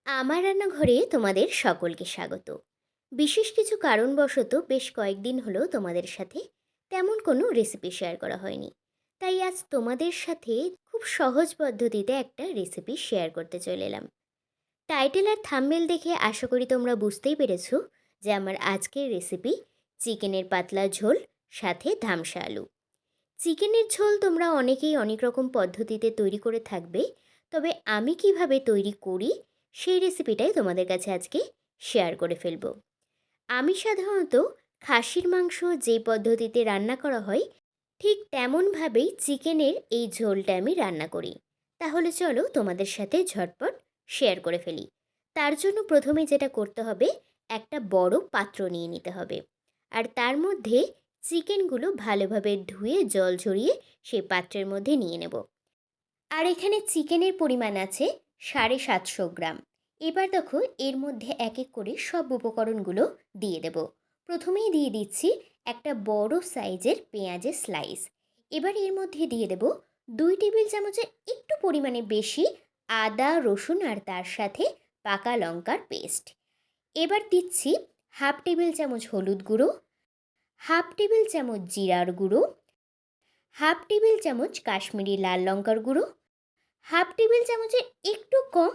আমার রান্নাঘরে তোমাদের সকলকে স্বাগত। বিশেষ কিছু কারণবশত বেশ কয়েকদিন হলো তোমাদের সাথে তেমন কোনো রেসিপি শেয়ার করা হয়নি। তাই আজ তোমাদের সাথে খুব সহজ পদ্ধতিতে একটা রেসিপি শেয়ার করতে চলে এলাম। টাইটেল আর থাম্বনেল দেখে আশা করি তোমরা বুঝতেই পেরেছো যে আমার আজকের রেসিপি চিকেনের পাতলা ঝোল সাথে ধামসা আলু। চিকেনের ঝোল তোমরা অনেকেই অনেক রকম পদ্ধতিতে তৈরি করে থাকবে, তবে আমি কিভাবে তৈরি করি সেই রেসিপিটাই তোমাদের কাছে আজকে শেয়ার করে ফেলবো। আমি সাধারণত খাসির মাংস যে পদ্ধতিতে রান্না করা হয় ঠিক তেমনভাবেই চিকেনের এই ঝোলটা আমি রান্না করি। তাহলে চলো তোমাদের সাথে ঝটপট শেয়ার করে ফেলি। তার জন্য প্রথমে যেটা করতে হবে, একটা বড় পাত্র নিয়ে নিতে হবে, আর তার মধ্যে চিকেনগুলো ভালোভাবে ধুয়ে জল ঝরিয়ে সেই পাত্রের মধ্যে নিয়ে নেব। আর এখানে চিকেনের পরিমাণ আছে 750 গ্রাম। এবার দেখো এর মধ্যে এক এক করে সব উপকরণগুলো দিয়ে দেব। প্রথমেই দিয়ে দিচ্ছি একটা বড় সাইজের পেঁয়াজের স্লাইস। এবার এর মধ্যে দিয়ে দেব 2 টেবিল চামচের একটু পরিমাণে বেশি আদা রসুন আর তার সাথে পাকা লঙ্কার পেস্ট। এবার দিচ্ছি 1/2 টেবিল চামচ হলুদ গুঁড়ো, 1/2 টেবিল চামচ জিরার গুঁড়ো, 1/2 টেবিল চামচ কাশ্মীরি লাল লঙ্কার গুঁড়ো, 1/2 টেবিল চামচের একটু কম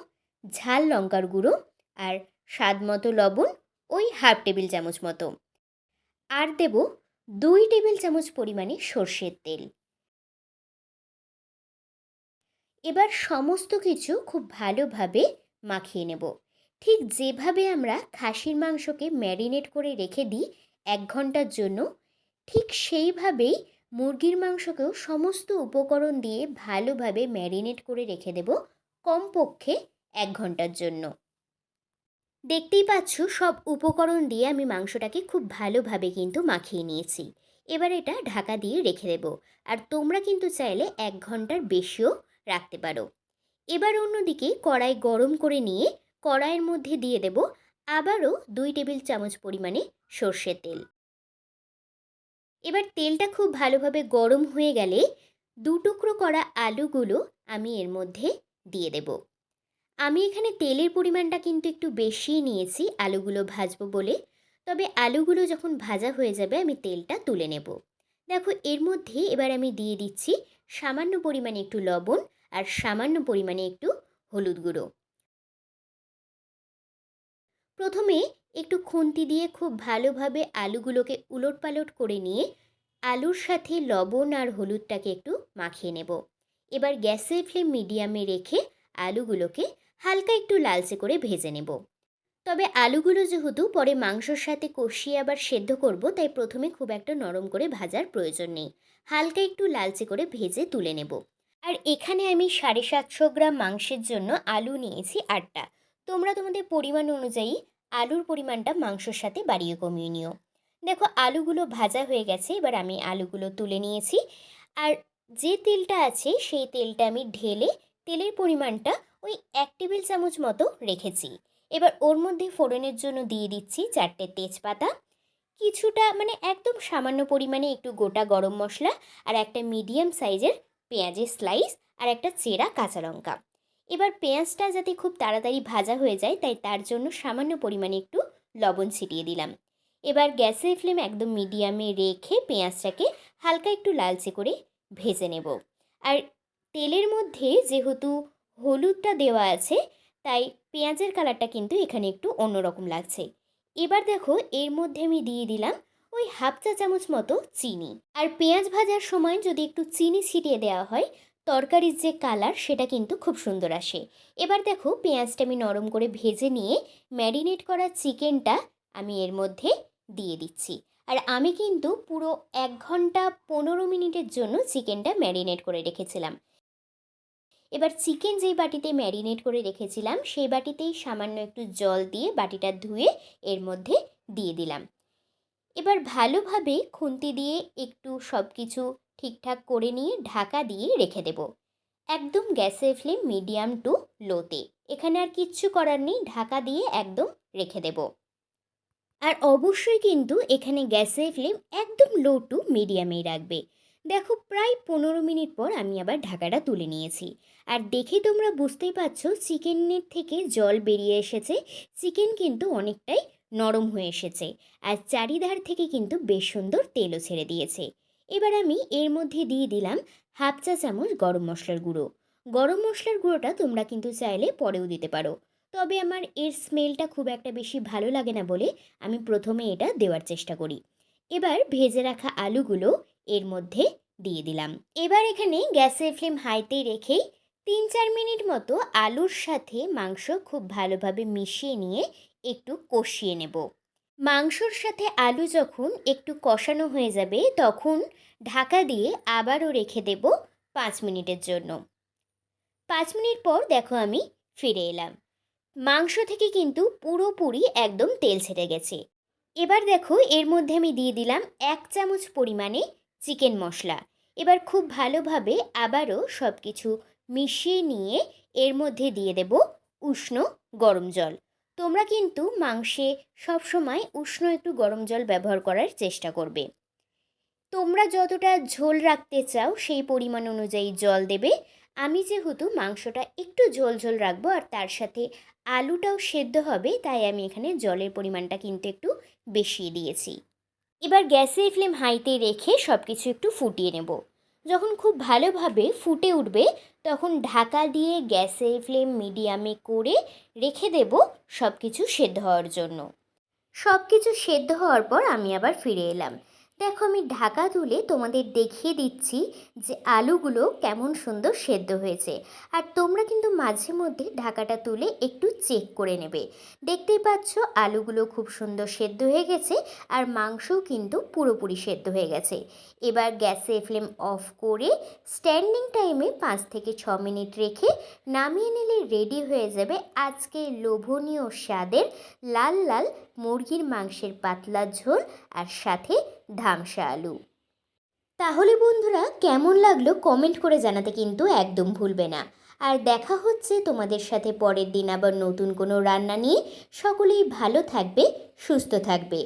ঝাল লঙ্কার গুঁড়ো, আর স্বাদ মতো লবণ ওই 1/2 টেবিল চামচ মতো। আর দেব 2 টেবিল চামচ পরিমাণে সর্ষের তেল। এবার সমস্ত কিছু খুব ভালোভাবে মাখিয়ে নেব। ঠিক যেভাবে আমরা খাসির মাংসকে ম্যারিনেট করে রেখে দিই 1 ঘন্টার জন্য, ঠিক সেইভাবেই মুরগির মাংসকেও সমস্ত উপকরণ দিয়ে ভালোভাবে ম্যারিনেট করে রেখে দেব কমপক্ষে 1 ঘন্টার জন্য। দেখতেই পাচ্ছ সব উপকরণ দিয়ে আমি মাংসটাকে খুব ভালোভাবে কিন্তু মাখিয়ে নিয়েছি। এবার এটা ঢাকা দিয়ে রেখে দেব, আর তোমরা কিন্তু চাইলে 1 ঘন্টার বেশিও রাখতে পারো। এবার অন্যদিকে কড়াই গরম করে নিয়ে কড়াইয়ের মধ্যে দিয়ে দেব আবারও 2 টেবিল চামচ পরিমাণে সর্ষের তেল। এবার তেলটা খুব ভালোভাবে গরম হয়ে গেলে 2 টুকরো করা আলুগুলো আমি এর মধ্যে দিয়ে দেব। আমি এখানে তেলের পরিমাণটা কিন্তু একটু বেশিই নিয়েছি আলুগুলো ভাজবো বলে, তবে আলুগুলো যখন ভাজা হয়ে যাবে আমি তেলটা তুলে নেব। দেখো এর মধ্যে এবার আমি দিয়ে দিচ্ছি সামান্য পরিমাণে একটু লবণ আর সামান্য পরিমাণে একটু হলুদ গুঁড়ো। প্রথমে একটু খুন্তি দিয়ে খুব ভালোভাবে আলুগুলোকে উলটপালট করে নিয়ে আলুর সাথে লবণ আর হলুদটাকে একটু মাখিয়ে নেব। এবার গ্যাসের ফ্লেম মিডিয়ামে রেখে আলুগুলোকে হালকা একটু লালচে করে ভেজে নেব। তবে আলুগুলো যেহেতু পরে মাংসর সাথে কষিয়ে আবার সেদ্ধ করব, তাই প্রথমে খুব একটা নরম করে ভাজার প্রয়োজন নেই। হালকা একটু লালচে করে ভেজে তুলে নেব। আর এখানে আমি 750 গ্রাম মাংসের জন্য আলু নিয়েছি 8টা। তোমরা তোমাদের পরিমাণ অনুযায়ী আলুর পরিমাণটা মাংসর সাথে বাড়িয়ে কমিয়ে নিও। দেখো আলুগুলো ভাজা হয়ে গেছে, এবার আমি আলুগুলো তুলে নিয়েছি। আর যে তেলটা আছে সেই তেলটা আমি ঢেলে তেলের পরিমাণটা ওই 1 টেবিল চামচ মতো রেখেছি। এবার ওর মধ্যে ফোড়নের জন্য দিয়ে দিচ্ছি 4টে তেজপাতা, কিছুটা মানে একদম সামান্য পরিমাণে একটু গোটা গরম মশলা, আর একটা মিডিয়াম সাইজের পেঁয়াজের স্লাইস, আর একটা চেরা কাঁচা লঙ্কা। এবার পেঁয়াজটা যাতে খুব তাড়াতাড়ি ভাজা হয়ে যায় তাই তার জন্য সামান্য পরিমাণে একটু লবণ ছিটিয়ে দিলাম। এবার গ্যাসের ফ্লেম একদম মিডিয়ামে রেখে পেঁয়াজটাকে হালকা একটু লালচে করে ভেজে নেব। আর তেলের মধ্যে যেহেতু হলুদটা দেওয়া আছে তাই পেঁয়াজের কালারটা কিন্তু এখানে একটু অন্যরকম লাগছে। এবার দেখো এর মধ্যে আমি দিয়ে দিলাম ওই 1/2 চা চামচ মতো চিনি। আর পেঁয়াজ ভাজার সময় যদি একটু চিনি ছিটিয়ে দেওয়া হয় তরকারির যে কালার সেটা কিন্তু খুব সুন্দর আসে। এবার দেখো পেঁয়াজটা আমি নরম করে ভেজে নিয়ে ম্যারিনেট করা চিকেনটা আমি এর মধ্যে দিয়ে দিচ্ছি। আর আমি কিন্তু পুরো 1 ঘন্টা 15 মিনিটের জন্য চিকেনটা ম্যারিনেট করে রেখেছিলাম। এবার চিকেন যেই বাটিতে ম্যারিনেট করে রেখেছিলাম সেই বাটিতেই সামান্য একটু জল দিয়ে বাটিটা ধুয়ে এর মধ্যে দিয়ে দিলাম। এবার ভালোভাবে খুন্তি দিয়ে একটু সব কিছু ঠিকঠাক করে নিয়ে ঢাকা দিয়ে রেখে দেব। একদম গ্যাসের ফ্লেম মিডিয়াম টু লোতে। এখানে আর কিচ্ছু করার নেই, ঢাকা দিয়ে একদম রেখে দেব। আর অবশ্যই কিন্তু এখানে গ্যাসের ফ্লেম একদম লো টু মিডিয়ামেই রাখবে। দেখো প্রায় 15 মিনিট পর আমি আবার ঢাকাটা তুলে নিয়েছি। আর দেখে তোমরা বুঝতেই পারছো চিকেনের থেকে জল বেরিয়ে এসেছে। চিকেন কিন্তু অনেকটাই নরম হয়ে এসেছে। আর চারিধার থেকে কিন্তু বেশ সুন্দর তেলও ছেড়ে দিয়েছে। এবার আমি এর মধ্যে দিয়ে দিলাম হাফ চা চামচ গরম মশলার গুঁড়ো। গরম মশলার গুঁড়োটা তোমরা কিন্তু চাইলে পরেও দিতে পারো, তবে আমার এর স্মেলটা খুব একটা বেশি ভালো লাগে না বলে আমি প্রথমে এটা দেওয়ার চেষ্টা করি। এবার ভেজে রাখা আলুগুলো এর মধ্যে দিয়ে দিলাম। এবার এখানে গ্যাসের ফ্লেম হাইতে রেখেই 3-4 মিনিট মতো আলুর সাথে মাংস খুব ভালোভাবে মিশিয়ে নিয়ে একটু কষিয়ে নেব। মাংসর সাথে আলু যখন একটু কষানো হয়ে যাবে তখন ঢাকা দিয়ে আবারও রেখে দেব 5 মিনিটের জন্য। 5 মিনিট পর দেখো আমি ফিরে এলাম। মাংস থেকে কিন্তু পুরোপুরি একদম তেল ছেড়ে গেছে। এবার দেখো এর মধ্যে আমি দিয়ে দিলাম 1 চামচ পরিমাণে চিকেন মশলা। এবার খুব ভালোভাবে আবারও সব কিছু মিশিয়ে নিয়ে এর মধ্যে দিয়ে দেব উষ্ণ গরম জল। তোমরা কিন্তু মাংসে সবসময় উষ্ণ একটু গরম জল ব্যবহার করার চেষ্টা করবে। তোমরা যতটা ঝোল রাখতে চাও সেই পরিমাণ অনুযায়ী জল দেবে। আমি যেহেতু মাংসটা একটু ঝোল ঝোল রাখবো আর তার সাথে আলুটাও সেদ্ধ হবে, তাই আমি এখানে জলের পরিমাণটা কিন্তু একটু বেশি দিয়েছি। এবার গ্যাসের ফ্লেম হাইতে রেখে সব কিছু একটু ফুটিয়ে নেব। যখন খুব ভালোভাবে ফুটে উঠবে তখন ঢাকা দিয়ে গ্যাসের ফ্লেম মিডিয়ামে করে রেখে দেব সব কিছু সেদ্ধ হওয়ার জন্য। সব কিছু সেদ্ধ হওয়ার পর আমি আবার ফিরে এলাম। দেখো আমি ঢাকা তুলে তোমাদের দেখিয়ে দিচ্ছি যে আলুগুলো কেমন সুন্দর সেদ্ধ হয়েছে। আর তোমরা কিন্তু মাঝে মধ্যে ঢাকাটা তুলে একটু চেক করে নেবে। দেখতেই পাচ্ছ আলুগুলো খুব সুন্দর সেদ্ধ হয়ে গেছে আর মাংসও কিন্তু পুরোপুরি সেদ্ধ হয়ে গেছে। এবার গ্যাসের ফ্লেম অফ করে স্ট্যান্ডিং টাইমে 5 থেকে 6 মিনিট রেখে নামিয়ে নিলে রেডি হয়ে যাবে আজকে লোভনীয় স্বাদের লাল লাল মুরগির মাংসের পাতলা ঝোল আর সাথে ধামসা আলু। তাহলে বন্ধুরা কেমন লাগলো কমেন্ট করে জানাতে কিন্তু একদম ভুলবে না। আর দেখা হচ্ছে তোমাদের সাথে পরের দিন আবার নতুন কোনো রান্না নিয়ে। সকলেই ভালো থাকবে, সুস্থ থাকবে।